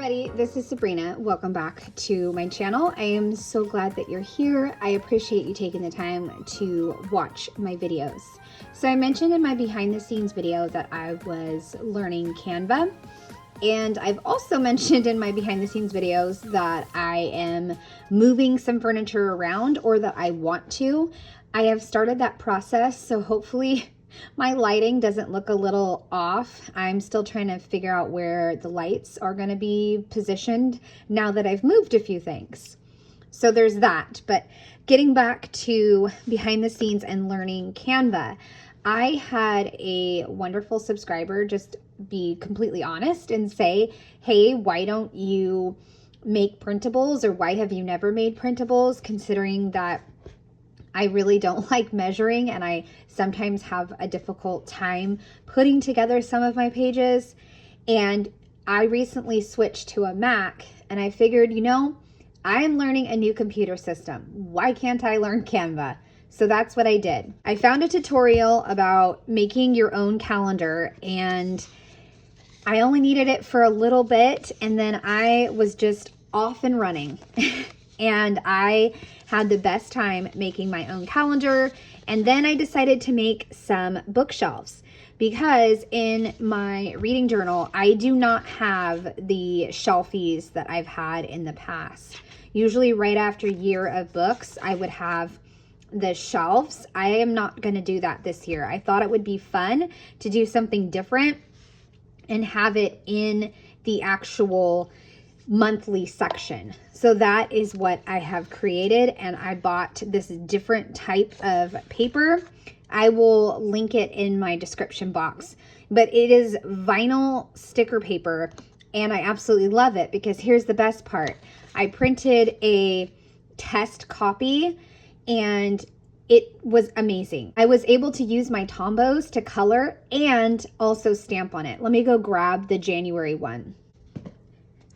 everybody, this is Sabrina. Welcome back to my channel. I am so glad that you're here. I appreciate you taking the time to watch my videos. So I mentioned in my behind the scenes video that I was learning Canva, and I've also mentioned in my behind the scenes videos that I am moving some furniture around, or that I want to. I have started that process, so hopefully my lighting doesn't look a little off. I'm still trying to figure out where the lights are going to be positioned now that I've moved a few things. So there's that. But getting back to behind the scenes and learning Canva, I had a wonderful subscriber just be completely honest and say, hey, why don't you make printables, or why have you never made printables, considering that I really don't like measuring and I sometimes have a difficult time putting together some of my pages. And I recently switched to a Mac, and I figured, you know, I'm learning a new computer system. Why can't I learn Canva? So that's what I did. I found a tutorial about making your own calendar, and I only needed it for a little bit, and then I was just off and running. And I had the best time making my own calendar. And then I decided to make some bookshelves, because in my reading journal, I do not have the shelfies that I've had in the past. Usually right after a year of books, I would have the shelves. I am not going to do that this year. I thought it would be fun to do something different and have it in the actual monthly section. So that is what I have created, and I bought this different type of paper. I will link it in my description box, but it is vinyl sticker paper, and I absolutely love it, because here's the best part. I printed a test copy and it was amazing. I was able to use my Tombows to color and also stamp on it. Let me go grab the January one.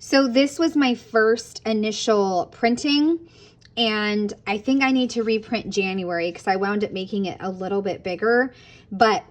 So this was my first initial printing, and I think I need to reprint January because I wound up making it a little bit bigger, but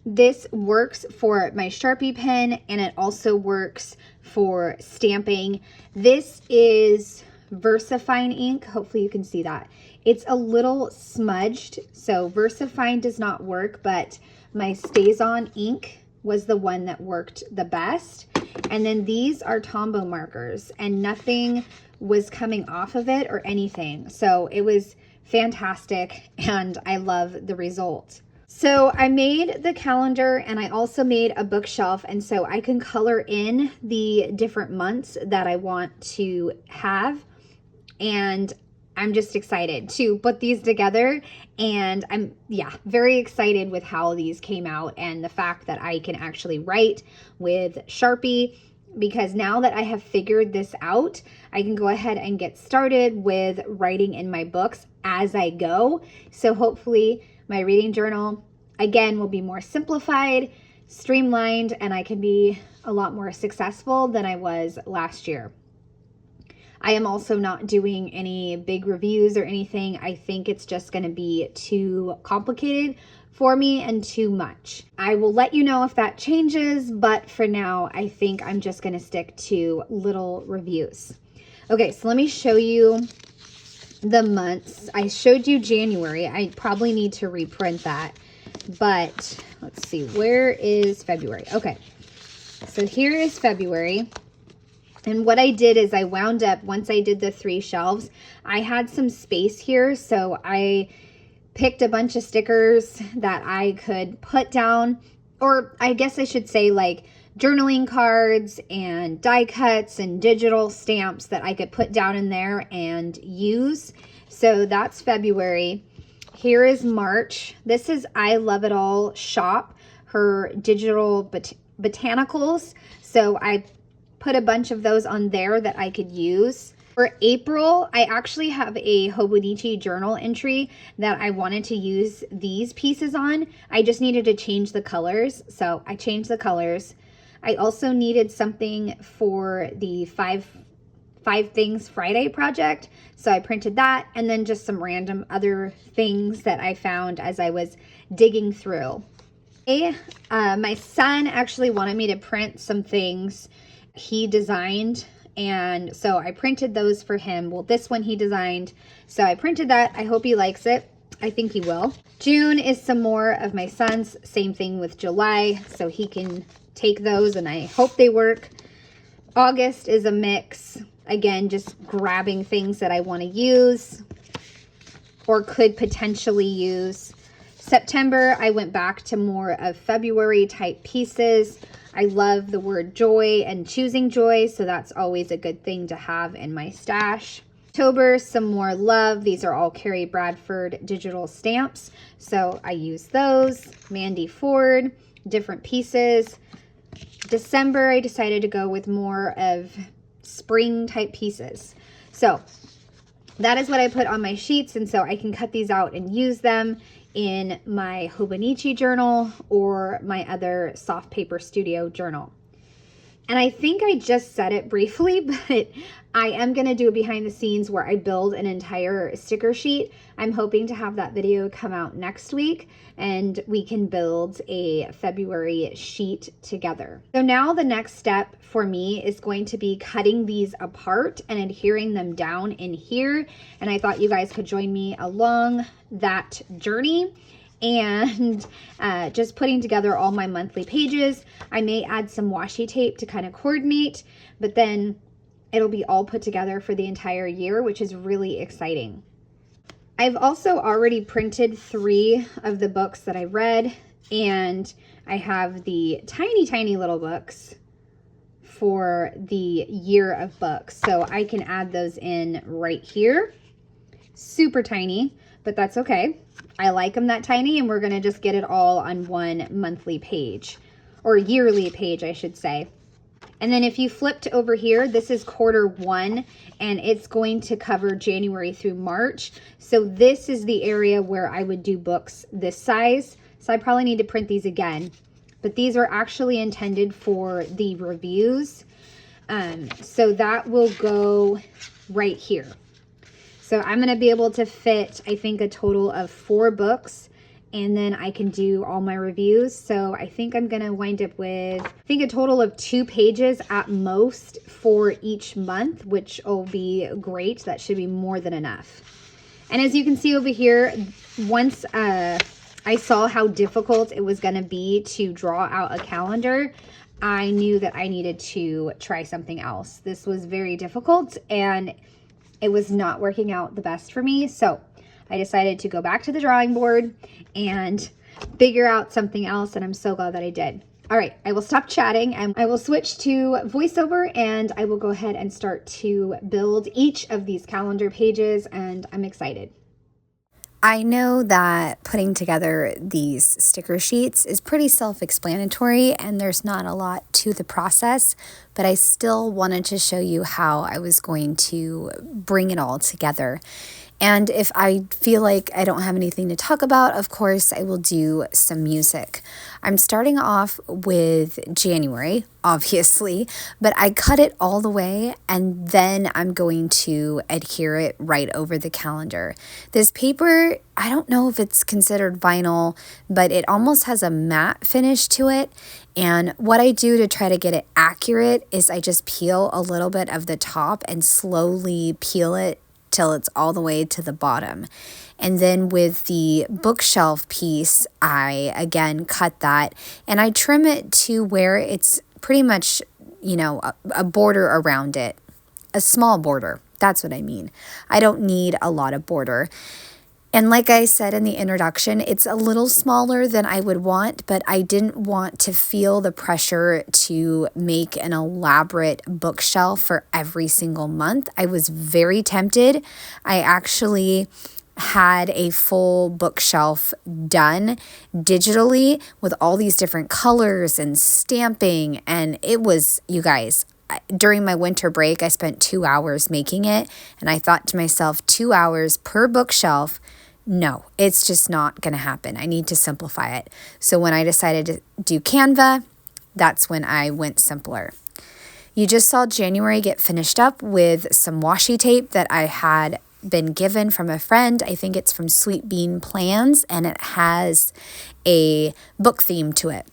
this works for my Sharpie pen, and it also works for stamping. This is VersaFine ink. Hopefully you can see that. It's a little smudged, so VersaFine does not work, but my StazOn ink was the one that worked the best. And then these are Tombow markers, and nothing was coming off of it or anything. So it was fantastic, and I love the result. So I made the calendar, and I also made a bookshelf, and so I can color in the different months that I want to have. And I'm just excited to put these together, and I'm very excited with how these came out, and the fact that I can actually write with Sharpie, because now that I have figured this out, I can go ahead and get started with writing in my books as I go. So hopefully my reading journal, again, will be more simplified, streamlined, and I can be a lot more successful than I was last year. I am also not doing any big reviews or anything. I think it's just going to be too complicated for me and too much. I will let you know if that changes, but for now, I think I'm just going to stick to little reviews. Okay, so let me show you the months. I showed you January. I probably need to reprint that, but let's see, where is February? Okay, so here is February. And what I did is I wound up, once I did the 3 shelves, I had some space here. So I picked a bunch of stickers that I could put down, or I guess I should say like journaling cards and die cuts and digital stamps that I could put down in there and use. So that's February. Here is March. This is I Love It All Shop, her digital botanicals. So I put a bunch of those on there that I could use. For April, I actually have a Hobonichi journal entry that I wanted to use these pieces on. I just needed to change the colors, so I changed the colors. I also needed something for the five Things Friday project, so I printed that, and then just some random other things that I found as I was digging through. My son actually wanted me to print some things he designed. And so I printed those for him. Well, this one he designed. So I printed that. I hope he likes it. I think he will. June is some more of my son's. Same thing with July. So he can take those and I hope they work. August is a mix. Again, just grabbing things that I want to use or could potentially use. September, I went back to more of February type pieces. I love the word joy and choosing joy, so that's always a good thing to have in my stash. October, some more love. These are all Kerri Bradford digital stamps, so I use those. Mandy Ford, different pieces. December, I decided to go with more of spring type pieces. So that is what I put on my sheets, and so I can cut these out and use them in my Hobonichi journal or my other Soft Paper Studio journal. And I think I just said it briefly, but I am going to do a behind the scenes where I build an entire sticker sheet. I'm hoping to have that video come out next week and we can build a February sheet together. So now the next step for me is going to be cutting these apart and adhering them down in here. And I thought you guys could join me along that journey and just putting together all my monthly pages. I may add some washi tape to kind of coordinate, but then it'll be all put together for the entire year, which is really exciting. I've also already printed 3 of the books that I read, and I have the tiny, tiny little books for the year of books. So I can add those in right here. Super tiny, but that's okay. I like them that tiny, and we're gonna just get it all on one monthly page, or yearly page, I should say. And then if you flipped over here, this is Q1, and it's going to cover January through March. So this is the area where I would do books this size. So I probably need to print these again, but these are actually intended for the reviews. So that will go right here. So I'm going to be able to fit, I think, a total of 4 books, and then I can do all my reviews. So I think I'm going to wind up with, I think, a total of 2 pages at most for each month, which will be great. That should be more than enough. And as you can see over here, once I saw how difficult it was going to be to draw out a calendar, I knew that I needed to try something else. This was very difficult, and it was not working out the best for me. So I decided to go back to the drawing board and figure out something else, and I'm so glad that I did. All right, I will stop chatting and I will switch to voiceover, and I will go ahead and start to build each of these calendar pages, and I'm excited. I know that putting together these sticker sheets is pretty self-explanatory and there's not a lot to the process, but I still wanted to show you how I was going to bring it all together. And if I feel like I don't have anything to talk about, of course, I will do some music. I'm starting off with January, obviously, but I cut it all the way and then I'm going to adhere it right over the calendar. This paper, I don't know if it's considered vinyl, but it almost has a matte finish to it. And what I do to try to get it accurate is I just peel a little bit of the top and slowly peel it till it's all the way to the bottom. And then with the bookshelf piece, I again cut that and I trim it to where it's pretty much, you know, a border around it, a small border. That's what I mean. I don't need a lot of border. And like I said in the introduction, it's a little smaller than I would want, but I didn't want to feel the pressure to make an elaborate bookshelf for every single month. I was very tempted. I actually had a full bookshelf done digitally with all these different colors and stamping, and it was, you guys, during my winter break, I spent 2 hours making it, and I thought to myself, 2 hours per bookshelf, no, it's just not going to happen. I need to simplify it. So when I decided to do Canva, that's when I went simpler. You just saw January get finished up with some washi tape that I had been given from a friend. I think it's from Sweet Bean Plans, and it has a book theme to it.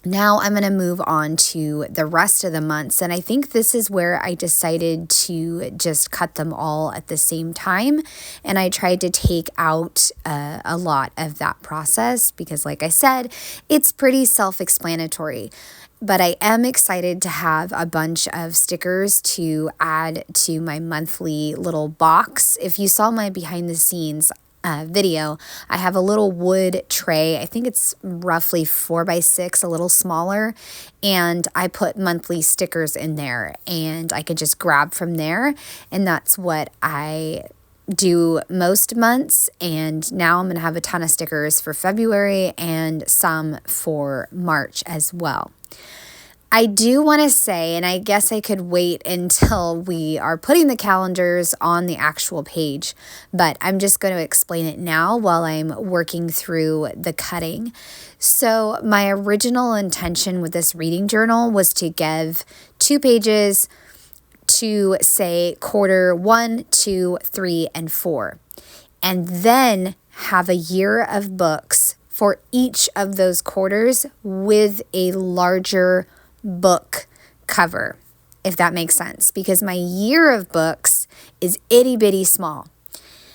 Now I'm going to move on to the rest of the months. And I think this is where I decided to just cut them all at the same time. And I tried to take out a lot of that process because, like I said, it's pretty self-explanatory. But I am excited to have a bunch of stickers to add to my monthly little box. If you saw my behind the scenes video, I have a little wood tray. I think it's roughly 4x6, a little smaller, and I put monthly stickers in there and I could just grab from there, and that's what I do most months. And now I'm going to have a ton of stickers for February and some for March as well. I do want to say, and I guess I could wait until we are putting the calendars on the actual page, but I'm just going to explain it now while I'm working through the cutting. So my original intention with this reading journal was to give 2 pages to say quarter 1, 2, 3, and 4, and then have a year of books for each of those quarters with a larger book cover, if that makes sense, because my year of books is itty bitty small.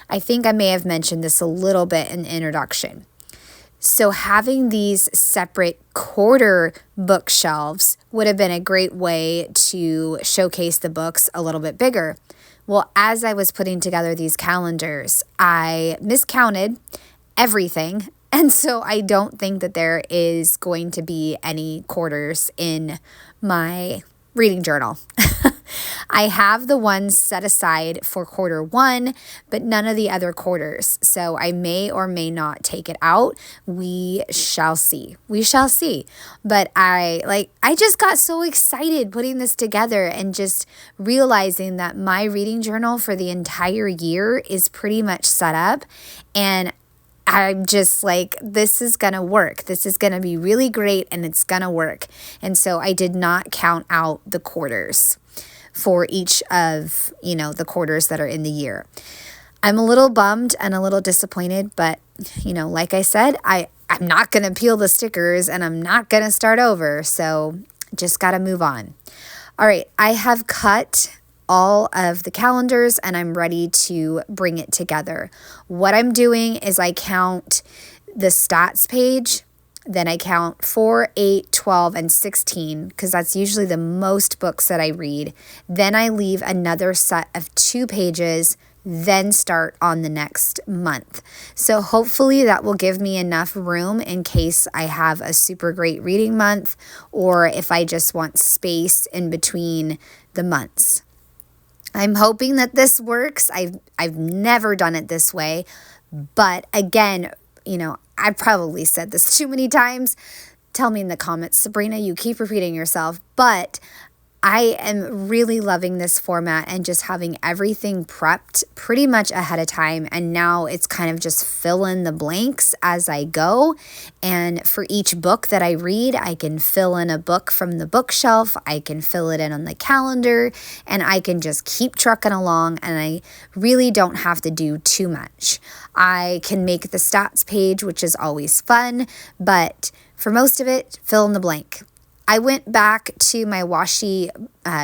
I think I may have mentioned this a little bit in the introduction. So having these separate quarter bookshelves would have been a great way to showcase the books a little bit bigger. Well, as I was putting together these calendars, I miscounted everything. And so I don't think that there is going to be any quarters in my reading journal. I have the ones set aside for quarter 1, but none of the other quarters. So I may or may not take it out. We shall see. We shall see. But I just got so excited putting this together and just realizing that my reading journal for the entire year is pretty much set up, and I'm just like, this is going to work. This is going to be really great, and it's going to work. And so I did not count out the quarters for each of, the quarters that are in the year. I'm a little bummed and a little disappointed, but, like I said, I'm not going to peel the stickers and I'm not going to start over. So just got to move on. All right, I have cut all of the calendars and I'm ready to bring it together. What I'm doing is I count the stats page, then I count 4, 8, 12, and 16 because that's usually the most books that I read. Then I leave another set of 2 pages, then start on the next month. So hopefully that will give me enough room in case I have a super great reading month or if I just want space in between the months. I'm hoping that this works. I've never done it this way, but again, I've probably said this too many times. Tell me in the comments, Sabrina, you keep repeating yourself, but I am really loving this format and just having everything prepped pretty much ahead of time. And now it's kind of just fill in the blanks as I go. And for each book that I read, I can fill in a book from the bookshelf. I can fill it in on the calendar and I can just keep trucking along. And I really don't have to do too much. I can make the stats page, which is always fun, but for most of it, fill in the blank. I went back to my washi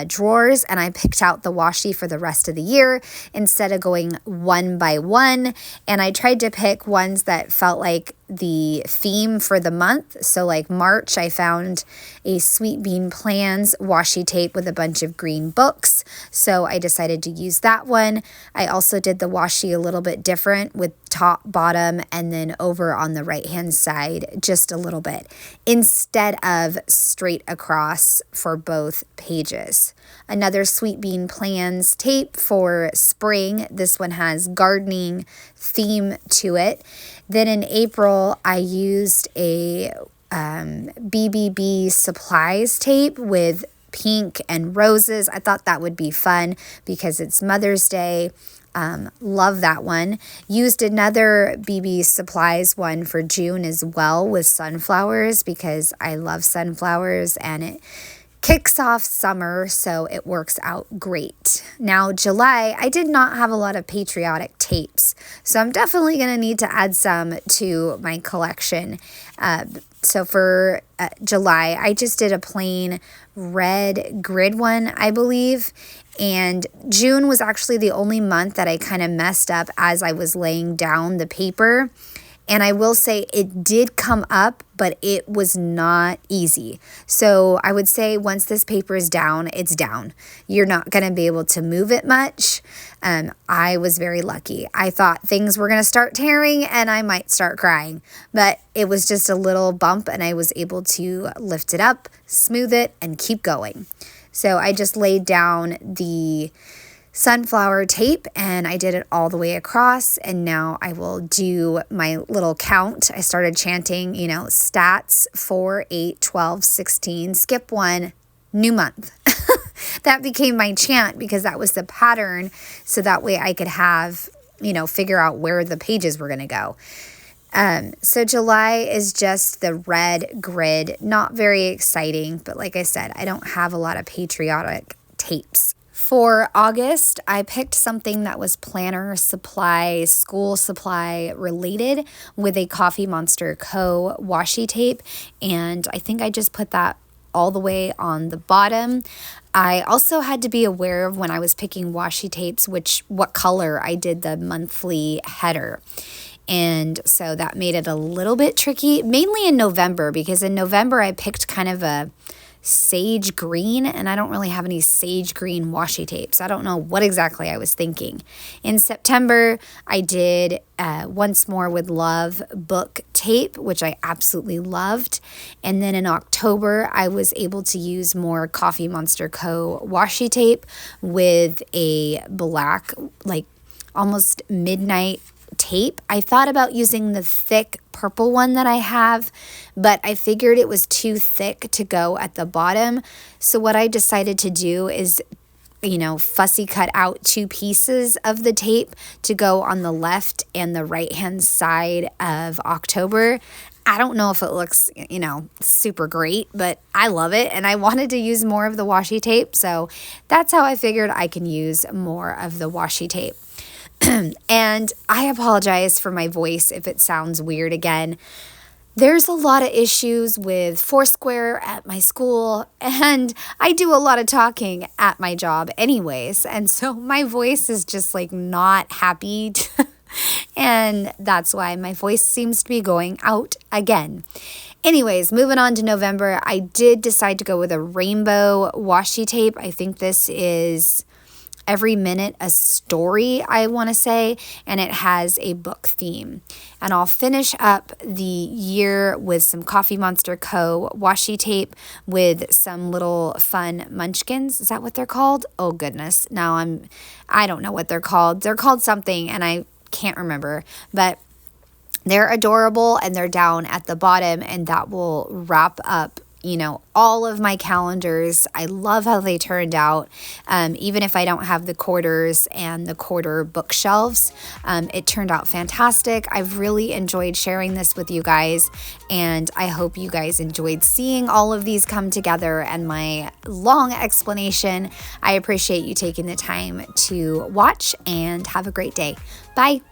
drawers and I picked out the washi for the rest of the year instead of going one by one. And I tried to pick ones that felt like the theme for the month. So like March, I found a Sweet Bean Plans washi tape with a bunch of green books. So I decided to use that one. I also did the washi a little bit different with top, bottom, and then over on the right-hand side, just a little bit, instead of straight across for both pages. Another Sweet Bean Plans tape for spring. This one has gardening theme to it. Then in April, I used a BBB supplies tape with pink and roses. I thought that would be fun because it's Mother's Day. Love that one. Used another BB Supplies one for June as well with sunflowers because I love sunflowers and it kicks off summer, so it works out great. Now, July, I did not have a lot of patriotic tapes, so I'm definitely going to need to add some to my collection. So for July, I just did a plain red grid one, I believe. And June was actually the only month that I kind of messed up as I was laying down the paper. And I will say it did come up, but it was not easy. So I would say once this paper is down, it's down. You're not going to be able to move it much. I was very lucky. I thought things were going to start tearing and I might start crying, but it was just a little bump and I was able to lift it up, smooth it, and keep going. So I just laid down the sunflower tape and I did it all the way across, and now I will do my little count. I started chanting, stats 4, 8, 12, 16, skip 1, new month. That became my chant because that was the pattern, so that way I could have, figure out where the pages were going to go. So July is just the red grid, not very exciting, but like I said, I don't have a lot of patriotic tapes. For August, I picked something that was planner supply, school supply related with a Coffee Monster Co. washi tape, and I think I just put that all the way on the bottom. I also had to be aware of when I was picking washi tapes, what color I did the monthly header. And so that made it a little bit tricky, mainly in November, because in November I picked kind of a sage green, and I don't really have any sage green washi tapes. I don't know what exactly I was thinking. In September, I did Once More with Love book tape, which I absolutely loved. And then in October, I was able to use more Coffee Monster Co. washi tape with a black, like almost midnight tape. I thought about using the thick purple one that I have, but I figured it was too thick to go at the bottom. So what I decided to do is, fussy cut out 2 pieces of the tape to go on the left and the right hand side of October. I don't know if it looks, super great, but I love it. And I wanted to use more of the washi tape. So that's how I figured I can use more of the washi tape. And I apologize for my voice if it sounds weird again. There's a lot of issues with Foursquare at my school, and I do a lot of talking at my job anyways. And so my voice is just like not happy. And that's why my voice seems to be going out again. Anyways, moving on to November, I did decide to go with a rainbow washi tape. I think this is Every Minute a Story, I want to say, and it has a book theme. And I'll finish up the year with some Coffee Monster Co. washi tape with some little fun munchkins. Is that what they're called? Oh goodness. Now I don't know what they're called. They're called something and I can't remember, but they're adorable and they're down at the bottom, and that will wrap up all of my calendars. I love how they turned out. Even if I don't have the quarters and the quarter bookshelves, it turned out fantastic. I've really enjoyed sharing this with you guys, and I hope you guys enjoyed seeing all of these come together and my long explanation. I appreciate you taking the time to watch, and have a great day. Bye.